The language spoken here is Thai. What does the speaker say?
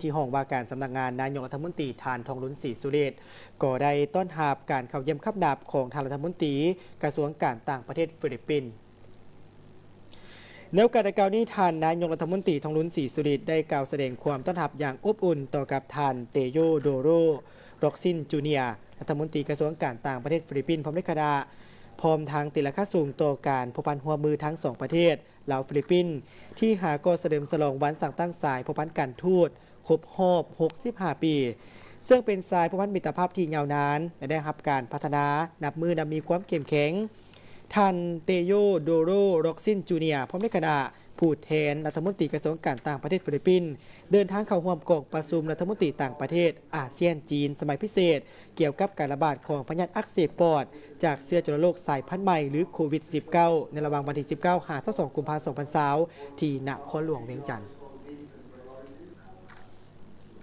ที่ห้องว่าการสำนักงานนายกรัฐมนตรีทานทองลุ้นศรีสุเดชก็ได้ต้อนรับการเข้าเยี่ยมคับดาบของทางรัฐมนตรีกระทรวงการต่างประเทศฟิลิปปินส์ในโอกาสดังกล่าวนี้ทานนายกรัฐมนตรีทองลุ้นศรีสุเดชได้กล่าวแสดงความต้อนรับอย่างอบอุ่นต่อกับทานเตโยโดโรร็อกซินจูเนียรัฐมนตรีกระทรวงการต่างประเทศฟิลิปปินส์พร้อมด้วยคณะพร้อมทางติลค่าสูงต่อการพบพันหัวมือทั้งสองประเทศลาวฟิลิปปินส์ที่หาก่อเสด็จฉลองวันสั่งตั้งสายพบพันการทูตครบรอบ65 ปีซึ่งเป็นสายพบพันมิตรภาพที่ยาวนานและได้รับการพัฒนานับมือนับมีความเข้มแข็งท่านเตโยโดโรร็อกซินจูเนียพร้อมด้วยคณะผู้แทนรัฐมนตรีกระทรวงการต่างประเทศฟิลิปปินส์เดินทางเข้าร่วมกองประชุมรัฐมนตรีต่างประเทศอาเซียนจีนสมัยพิเศษเกี่ยวกับการระบาดของพยาธิอักเสบปอดจากเชื้อจุลโรคสายพันธุ์ใหม่หรือโควิด -19 ในระหว่างวันที่ 19 ถึง 22 กุมภาพันธ์ 2020 ที่นครหลวงเวียงจันทร์